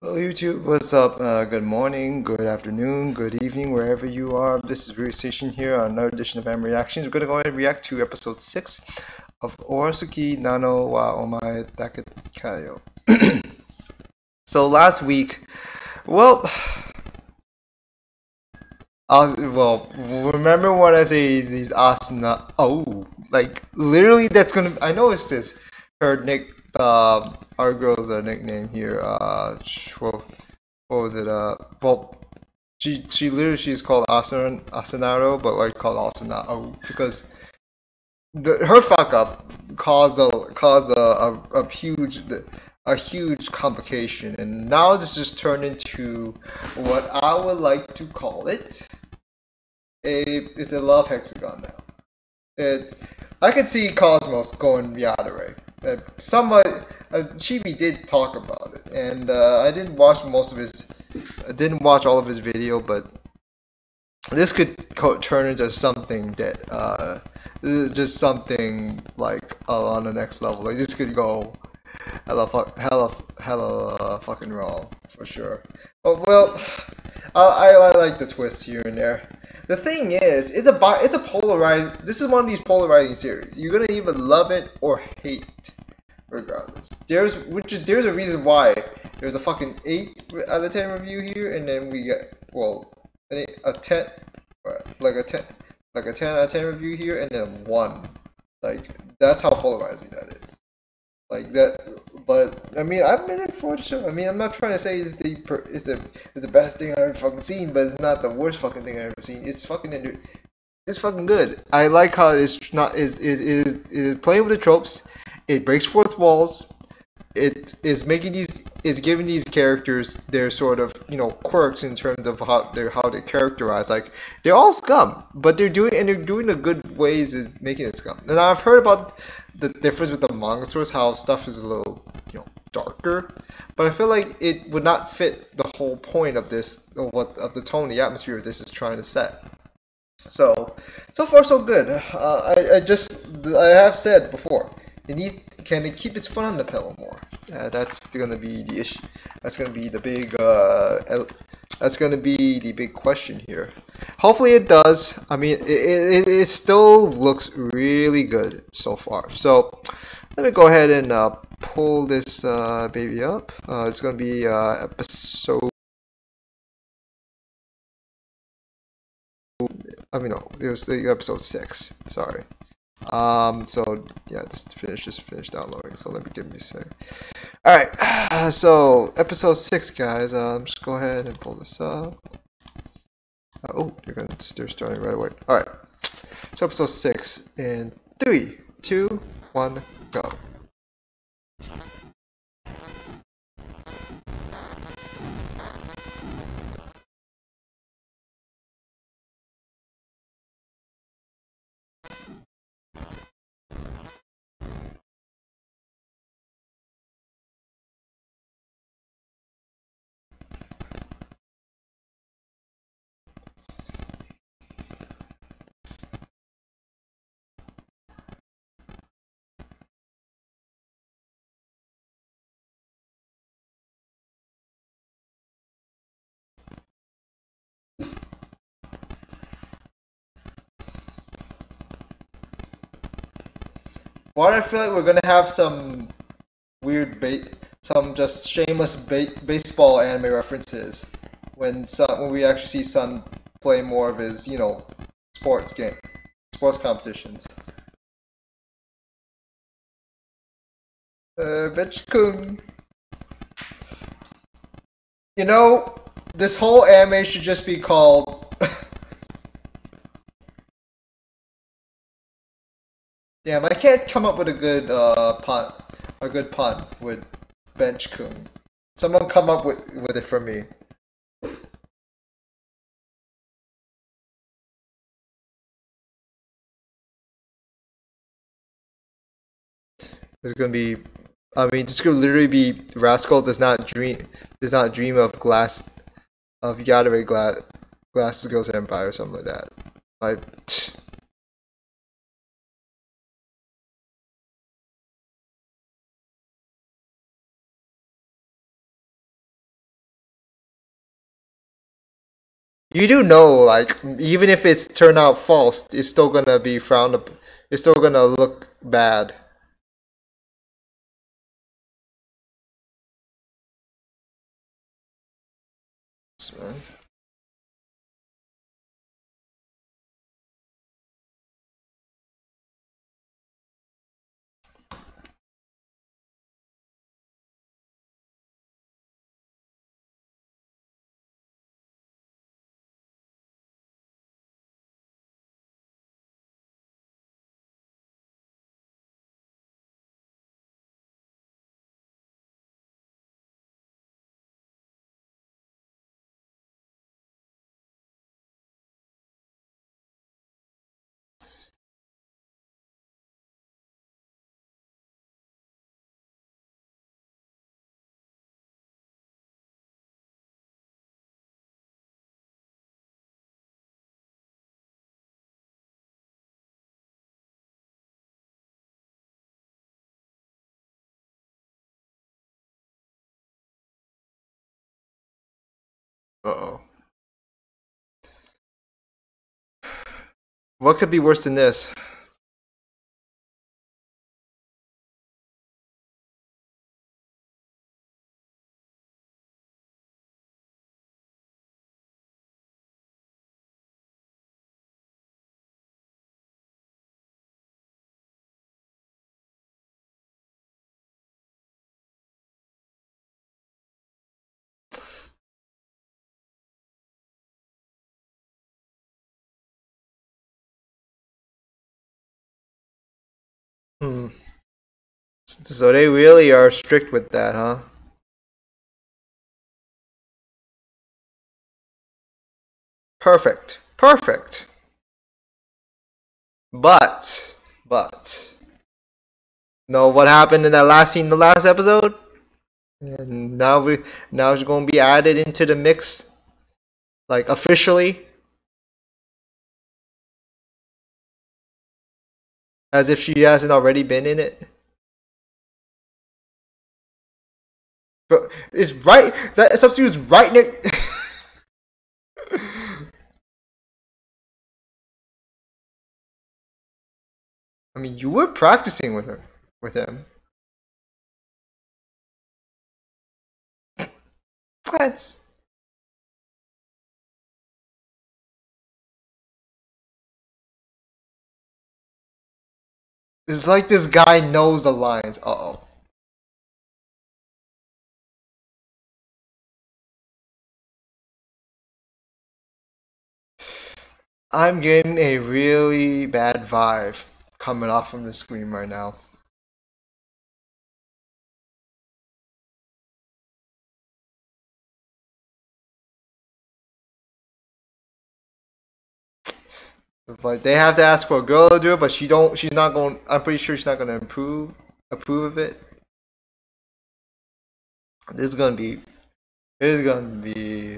Hello YouTube, what's up? Good morning, good afternoon, good evening, wherever you are. This is Station here on another edition of Anime Reactions. We're gonna go ahead and react to episode 6 of OreSuki, Nano wa omae dake ka yo. So last week, well, remember when I say these Asuna? Oh, like literally, that's gonna. I know it's this. Her nick, our girl's nickname here. What was it? Well, she literally she's called Asunaro, but I call Asunaro because her fuck up caused a huge complication, and now this just turned into what I would like to call it. It's a love hexagon now. I could see Cosmos going the other way. Somebody, Chibi did talk about it, and I didn't watch all of his video, but this could turn into something that just something like on the next level. Like this could go hella fucking wrong for sure. But well, I like the twists here and there. The thing is, it's a polarized. This is one of these polarizing series. You're gonna either love it or hate it, regardless. There's a reason why there's a fucking 8 out of 10 review here, and then we get a 10, like a 10 out of 10 review here, and then 1. Like that's how polarizing that is. Like that, but I mean, I'm in it for the show. I mean, I'm not trying to say it's the best thing I've ever fucking seen, but it's not the worst fucking thing I've ever seen. It's fucking good. I like how it's not is playing with the tropes. It breaks fourth walls. It is giving these characters their sort of quirks in terms of how they're characterized. Like they're all scum, but they're doing the good ways of making it scum. And I've heard about the difference with the manga source, how stuff is a little darker, but I feel like it would not fit the whole point of this, of the tone, the atmosphere this is trying to set. So far so good. I have said before, can it keep its foot on the pedal more? That's gonna be the issue. That's gonna be the big question here. Hopefully it does. I mean, it still looks really good so far. So let me go ahead and pull this baby up. It's gonna be episode. I mean, no, it was the episode 6. Sorry. So yeah, just finished downloading. So let me give me a sec. All right. So episode 6, guys. Just go ahead and pull this up. Oh, they're starting right away. All right. So episode 6 in 3, 2, 1, go. Why do I feel like we're gonna have some some just shameless baseball anime references when we actually see Sun play more of his sports competitions. Bitch-kun. This whole anime should just be called. Damn, I can't come up with a good pun with Bench-kun. Someone come up with it for me. It's gonna be. I mean, it's gonna literally be Rascal does not dream of Yadere Glasses Goes Empire or something like that. Like. You do know, like, even if it's turned out false, it's still gonna be frowned up. It's still gonna look bad. Man. Uh-oh. What could be worse than this? Hmm. So they really are strict with that, huh? Perfect. Perfect. But, know what happened in that last scene, the last episode? And now it's gonna be added into the mix, like officially, as if she hasn't already been in it. But it's right that substitute is right next. I mean, you were practicing with her, with him. What? It's like this guy knows the lines. Uh oh. I'm getting a really bad vibe coming off from the screen right now. But they have to ask for a girl to do it, but she don't. She's not going. I'm pretty sure she's not going to approve of it. This is gonna be. This is gonna be.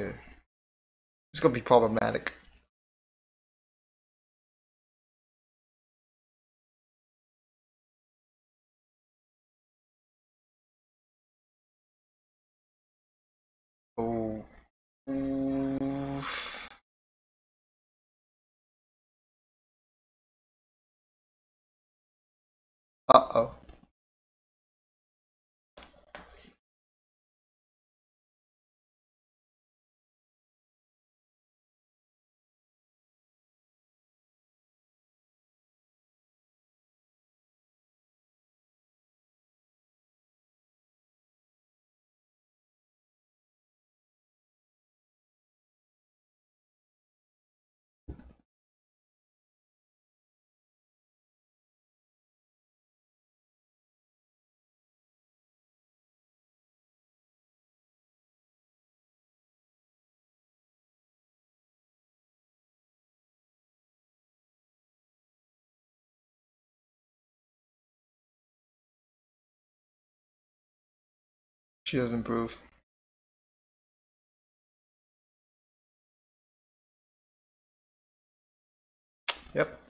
It's gonna be problematic. Oh. Ooh. Uh oh. She doesn't prove. Yep.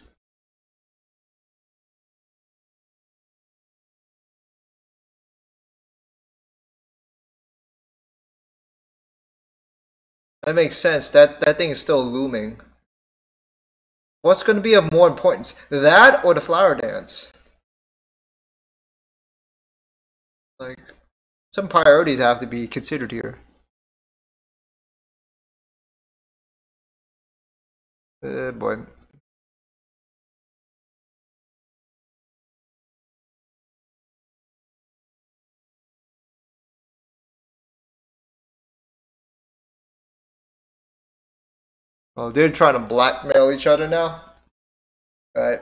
That makes sense. That thing is still looming. What's going to be of more importance, that or the flower dance? Like, some priorities have to be considered here. Boy. Oh, they're trying to blackmail each other now? Alright.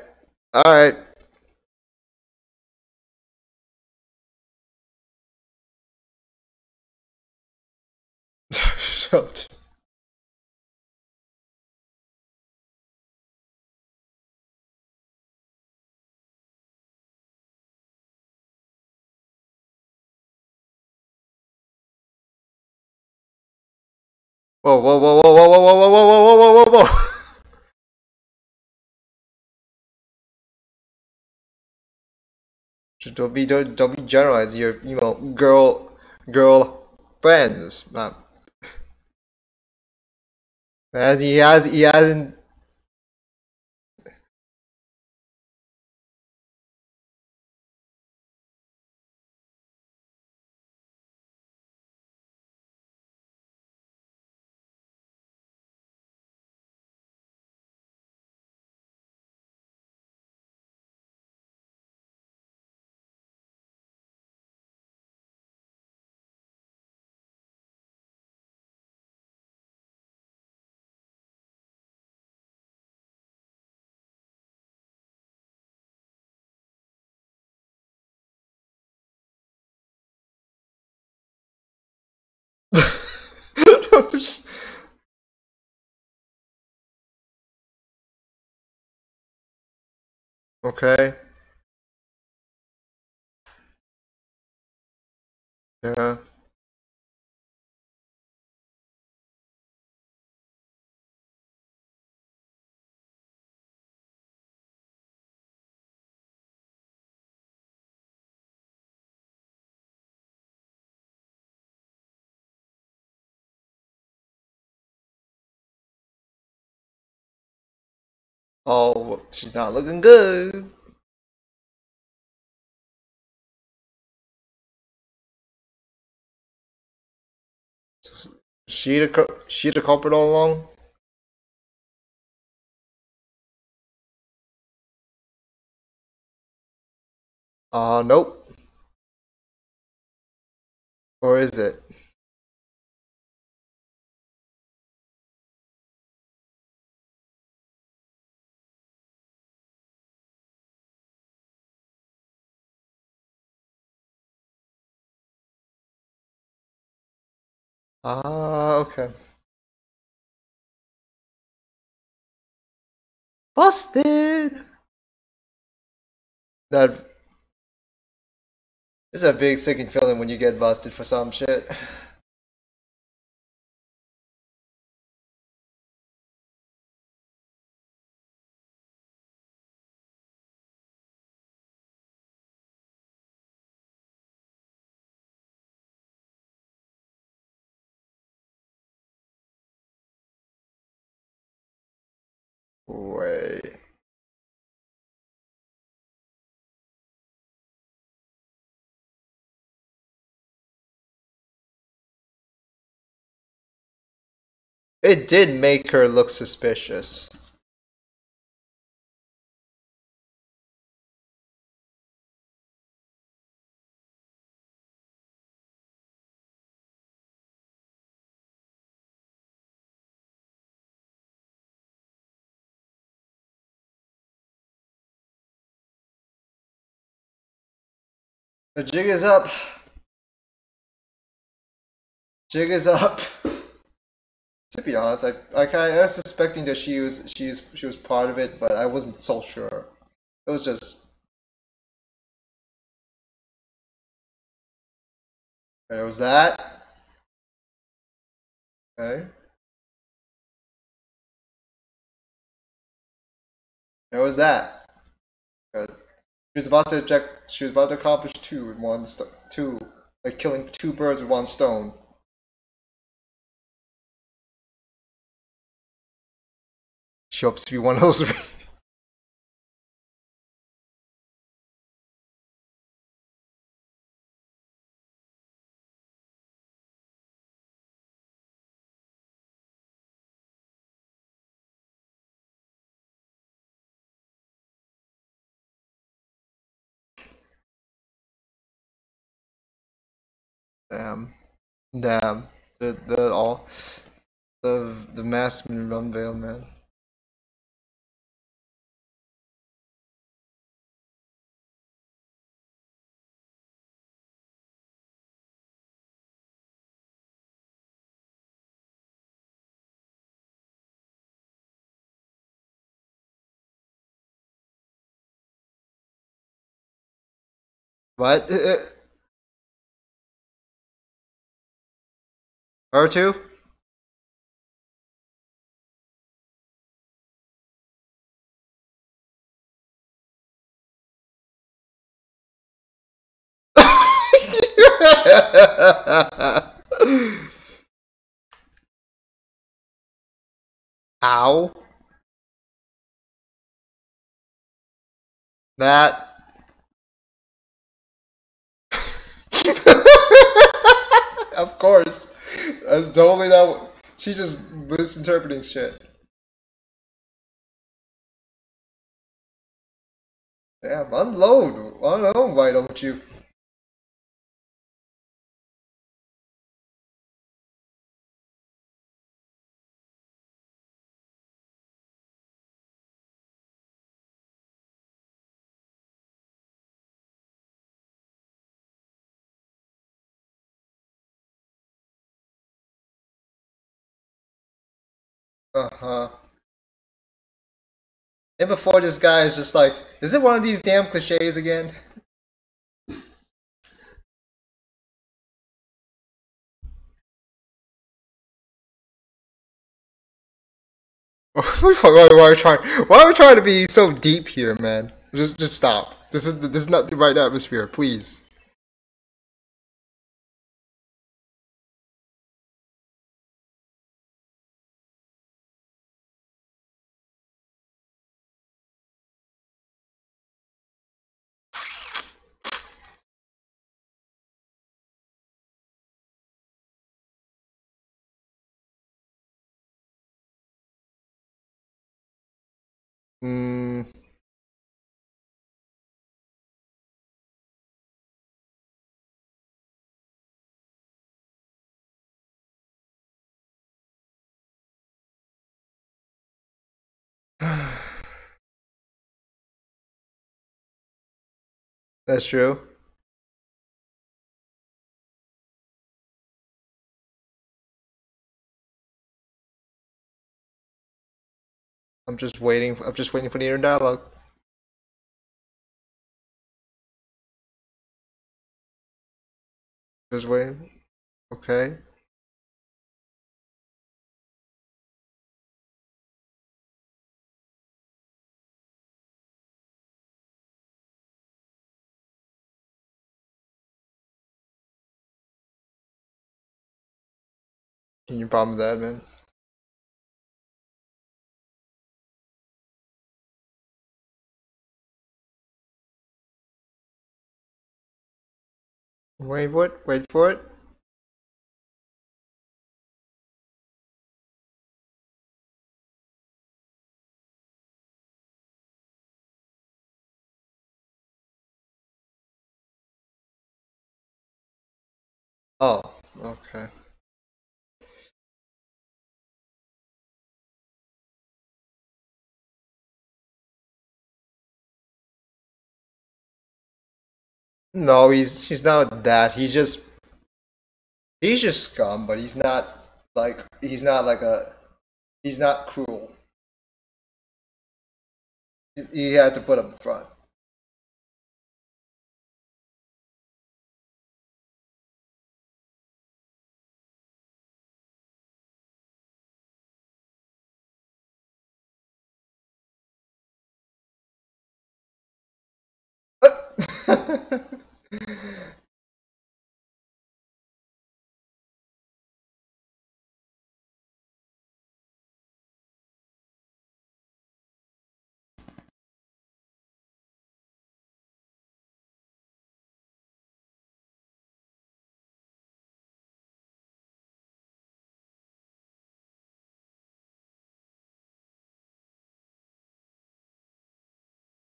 Alright. Shut. Whoa, whoa, whoa, whoa, whoa, whoa, whoa, whoa, whoa, whoa, whoa, whoa. Don't be generalized. Your girl friends. Man, he hasn't. Okay. Yeah. Oh, she's not looking good. She the culprit all along? Nope. Or is it? Okay. Busted. That is a big sicking feeling when you get busted for some shit. Wait. It did make her look suspicious. The jig is up. Jig is up. To be honest, I was suspecting that she was part of it, but I wasn't so sure. It was just there was that. Okay. There was that. Good. She was about to object. She was about to accomplish two with two, like killing two birds with one stone. she hopes to be one of those. Damn. Damn. The all the mask been unveiled, man. What? Her too? Ow. That. Of course. That's totally not. She's just misinterpreting shit. Damn, unload. Unload, why don't you? Uh-huh. And before this guy is just like, is it one of these damn cliches again? Why are we trying to be so deep here, man? Just stop. This is not the right atmosphere, please. Hmm. That's true. I'm just waiting. I'm just waiting for the inner dialogue. Just waiting. Okay. Can you problem with that, man? Wait, what? Wait for it. Oh, okay. No, he's not that. He's just scum, but he's not cruel. He had to put up front.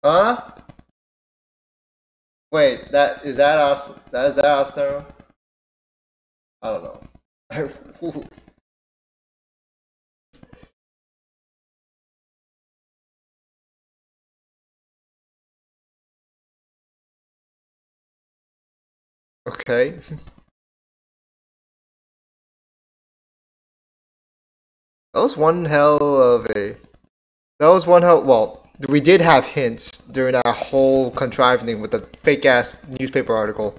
Huh? Wait, that is that us? That is that Asunaro? I don't know. Okay. That was one hell of a. That was one hell. Well, we did have hints during that whole contriving with the fake ass newspaper article.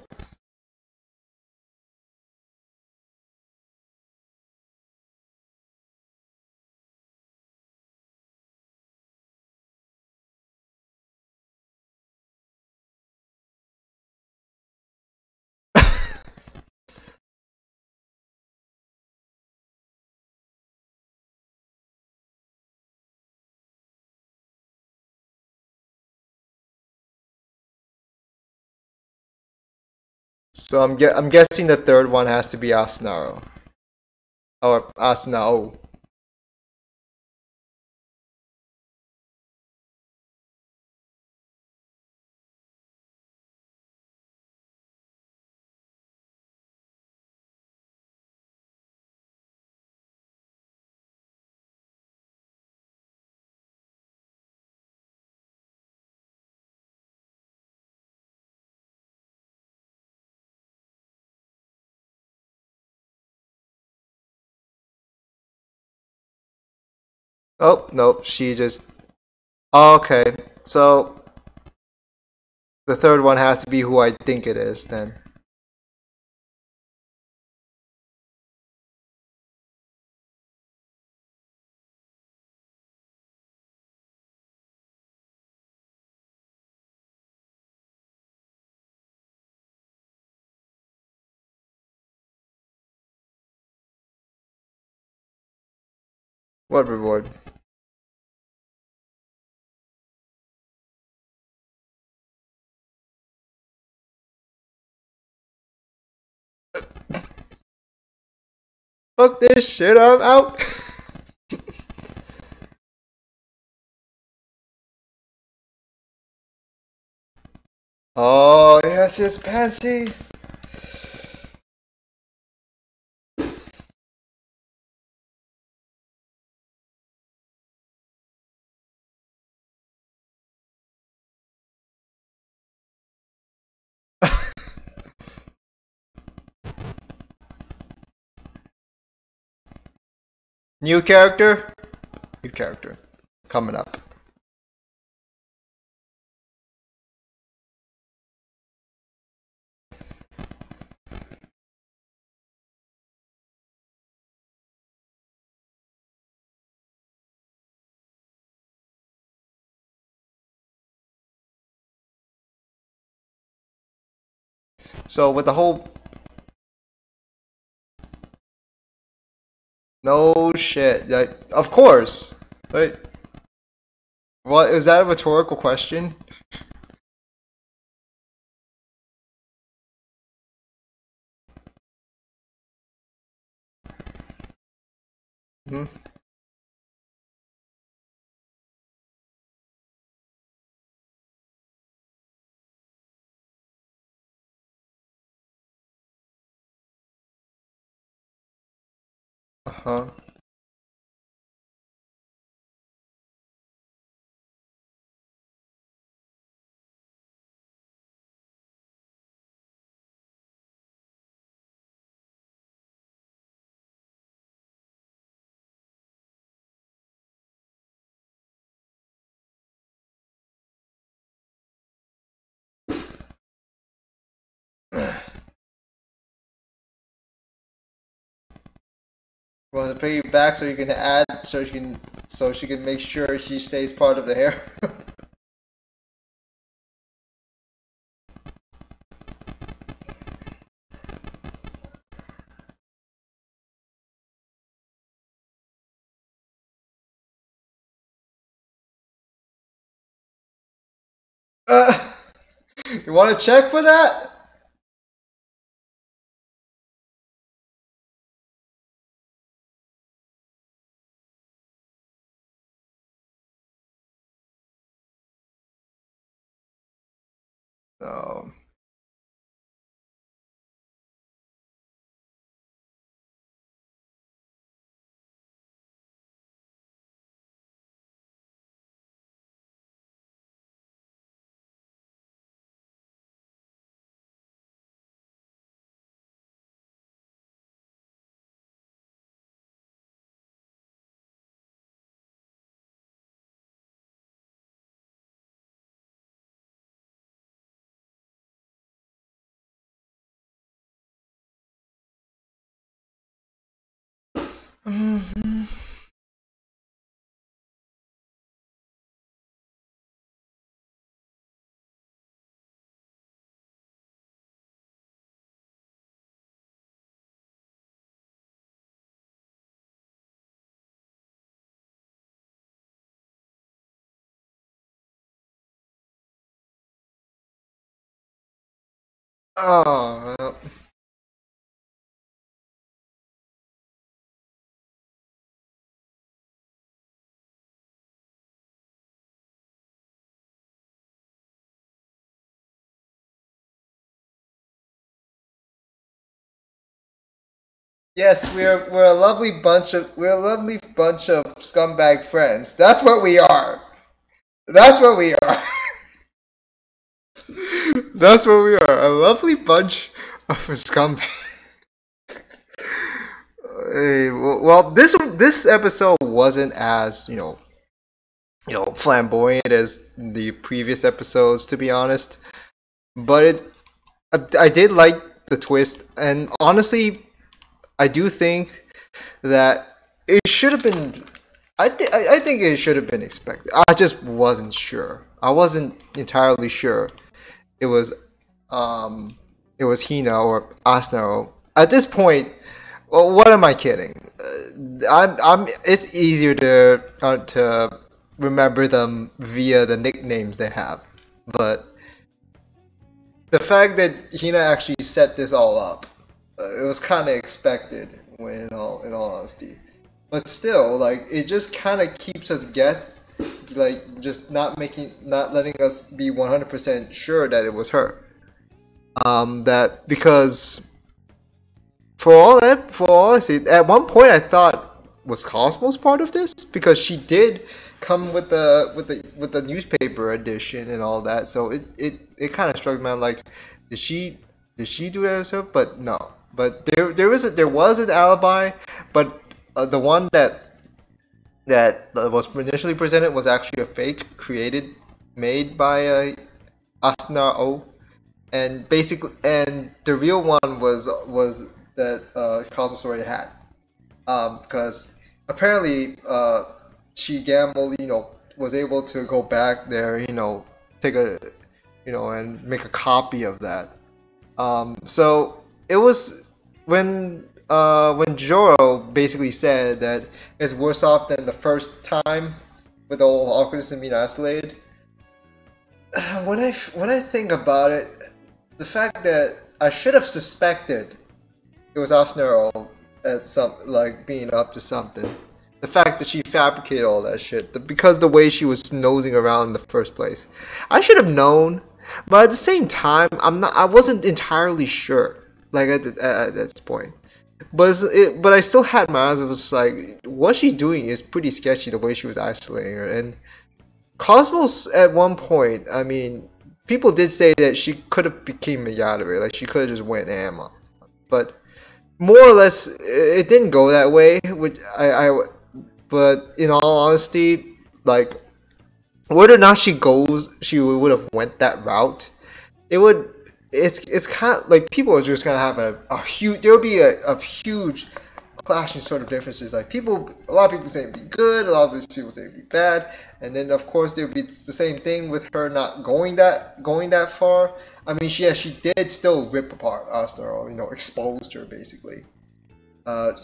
So I'm guessing the third one has to be Asunaro or Asunao. Oh nope, she just. Oh, okay, so the third one has to be who I think it is then. What reward? Fuck this shit, I'm out. Oh yes, it's pansies. New character? New character. Coming up. So with the whole no shit, like, of course. Right? What is that a rhetorical question? Hmm? Uh-huh. Well, to pay you back so you can add so she can make sure she stays part of the hair. uh, you want to check for that? So. Oh, well. Yes, we're a lovely bunch of scumbag friends. That's what we are. That's what we are. That's what we are. A lovely bunch of scumbags. Hey, well, this episode wasn't as flamboyant as the previous episodes, to be honest. But I did like the twist, and honestly, I do think that it should have been. I think it should have been expected. I just wasn't sure. I wasn't entirely sure. It was Hina or Asunaro. At this point, well, what am I kidding? I'm. It's easier to remember them via the nicknames they have, but the fact that Hina actually set this all up, it was kind of expected. In all honesty, but still, like, it just kind of keeps us guess, like, just not letting us be 100% sure that it was her. That because for all I see, at one point I thought, was Cosmos part of this, because she did come with the newspaper edition and all that. So it kind of struck me, like, did she do that herself? But no. But there was an alibi, but the one that was initially presented was actually a fake made by Asunaro, and the real one was that Cosmos already had, because apparently she gambled, was able to go back there, take a, and make a copy of that. So it was when Joro basically said that it's worse off than the first time with the whole awkwardness and being isolated. When I think about it, the fact that I should have suspected it was Asunaro at being up to something. The fact that she fabricated all that shit, because the way she was nosing around in the first place, I should have known. But at the same time, I wasn't entirely sure. Like at this point, but I still had my eyes. It was just like, what she's doing is pretty sketchy. The way she was isolating her, and Cosmos at one point. I mean, people did say that she could have became a Yadere, like she could have just went Amma, but more or less it didn't go that way. Which but in all honesty, like, whether or not she would have went that route. It would. It's kind of like people are just gonna have a huge. There'll be a huge clashing sort of differences. Like, a lot of people say it'd be good, a lot of people say it'd be bad, and then of course there'd be the same thing with her not going that far. I mean, she did still rip apart Asunaro, exposed her basically.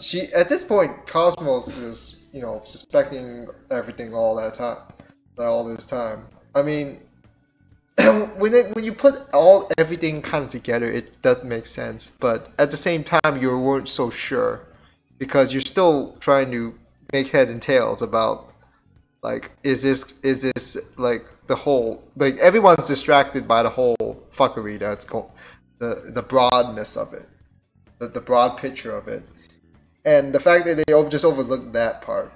She at this point, Cosmos was suspecting everything all this time. I mean. When you put everything kind of together, it does make sense. But at the same time, you weren't so sure, because you're still trying to make heads and tails about, like, is this like the whole, like, everyone's distracted by the whole fuckery that's the broadness of it, the broad picture of it, and the fact that they just overlooked that part.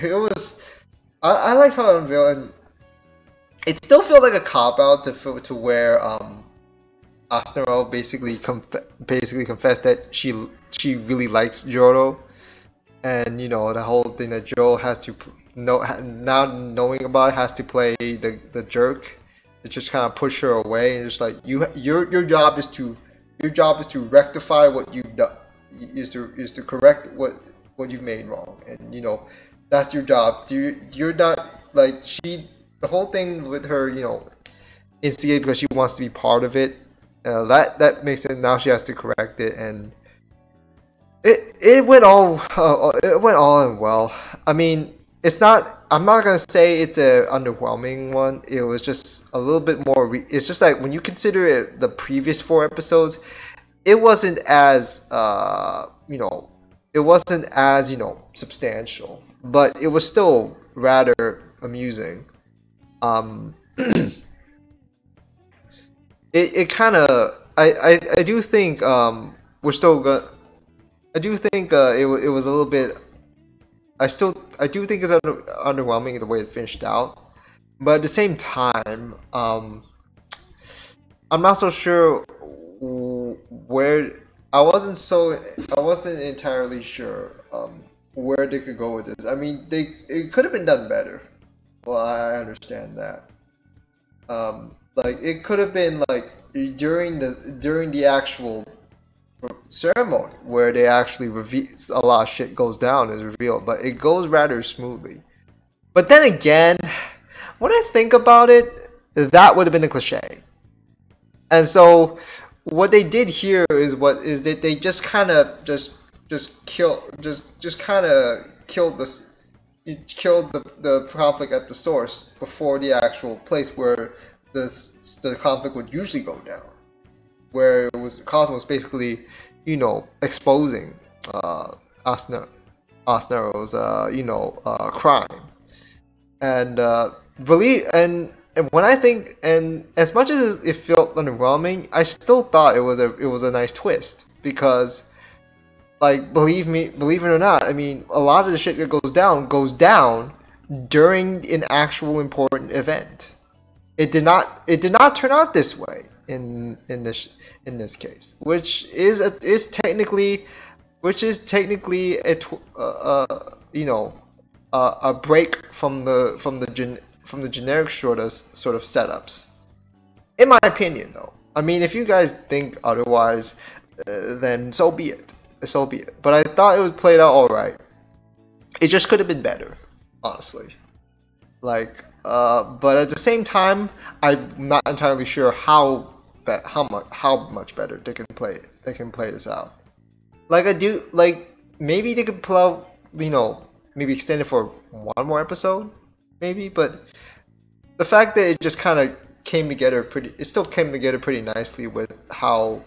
It was, I like how it unveiled, and it still felt like a cop out to where Asunaro basically confessed that she really likes Joro, and you know the whole thing that Joro has to now knowing about it, has to play the jerk to just kind of push her away, and just like your job is to rectify what you've done, is to correct what you've made wrong, and you know that's your job. You're not like the whole thing with her, you know, instigated because she wants to be part of it. That makes it. Now she has to correct it, and it went all in well. I mean, it's not. I'm not gonna say it's a underwhelming one. It was just a little bit more. It's just like when you consider it, the previous 4 episodes, it wasn't as you know, it wasn't as, you know, substantial, but it was still rather amusing. It kind of, I do think we're still gonna, I do think it was a little bit, I do think it's underwhelming the way it finished out, but at the same time, I'm not so sure where, I wasn't entirely sure where they could go with this. I mean, it could have been done better. Well, I understand that. Like it could have been like during the actual ceremony where they actually reveal, a lot of shit goes down, is revealed, but it goes rather smoothly. But then again, when I think about it, that would have been a cliche. And so what they did here is that they just kind of killed the conflict at the source before the actual place where the conflict would usually go down, where Cosmo was basically, you know, exposing Asunaro's you know, crime, and when I think, and as much as it felt underwhelming, I still thought it was a nice twist, because like believe it or not, I mean, a lot of the shit that goes down during an actual important event. It did not turn out this way in this case, which is technically a you know, a break from the generic sort of setups, in my opinion. Though, I mean, if you guys think otherwise, then so be it. But I thought it was played out all right. It just could have been better, honestly. Like, but at the same time, I'm not entirely sure how much better they can play this out. Like, maybe they could pull out, you know, maybe extend it for one more episode, maybe. But the fact that it just kind of came together pretty nicely with how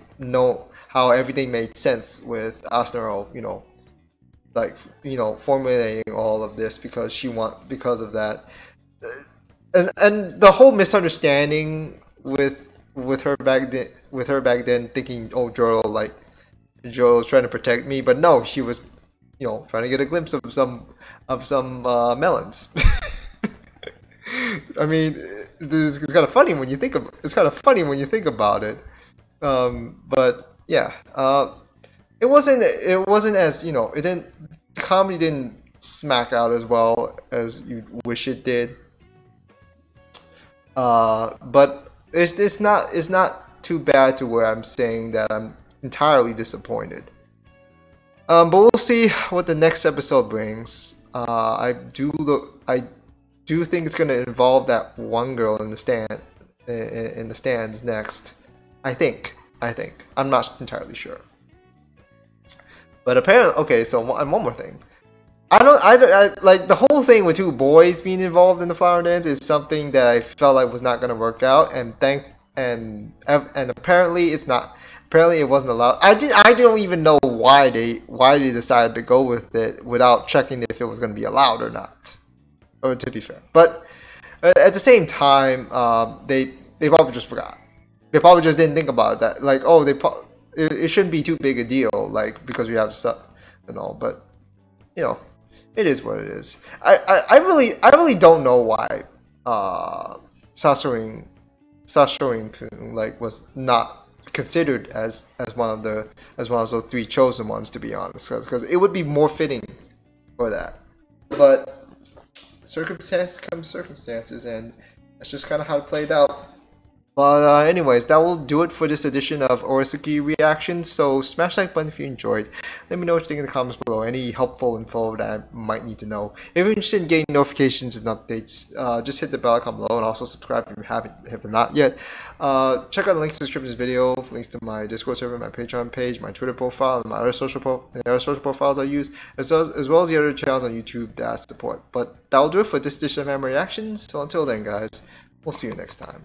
everything made sense with Asunaro, you know, like, you know, formulating all of this because of that, and the whole misunderstanding with her back then thinking, oh, Joro's trying to protect me, but no, she was, you know, trying to get a glimpse of some melons. I mean, it's kind of funny when you think about it. But yeah, it wasn't as, you know, comedy didn't smack out as well as you wish it did. But it's not too bad to where I'm saying that I'm entirely disappointed. But we'll see what the next episode brings. I do think it's gonna involve that one girl in the stands next. I think. I'm not entirely sure. But apparently, okay. So, and one more thing. I like the whole thing with 2 boys being involved in the flower dance is something that I felt like was not gonna work out, and apparently it's not. Apparently it wasn't allowed. I don't even know why they decided to go with it without checking if it was gonna be allowed or not. Or to be fair, but At the same time, they probably just forgot. They probably just didn't think about that. Like, oh, it shouldn't be too big a deal, like, because we have stuff and all. But you know, it is what it is. I really don't know why Sashorin like was not considered as one of those three chosen ones, to be honest, because it would be more fitting for that. But circumstances come circumstances, and that's just kind of how it played out. But anyways, that will do it for this edition of OreSuki Reactions. So smash that like button if you enjoyed. Let me know what you think in the comments below. Any helpful info that I might need to know. If you're interested in getting notifications and updates, just hit the bell icon below, and also subscribe if you have not yet. Check out the links in the description of this video, links to my Discord server, my Patreon page, my Twitter profile, and my other social profiles I use, as well as the other channels on YouTube that I support. But that will do it for this edition of Reactions. So until then, guys, we'll see you next time.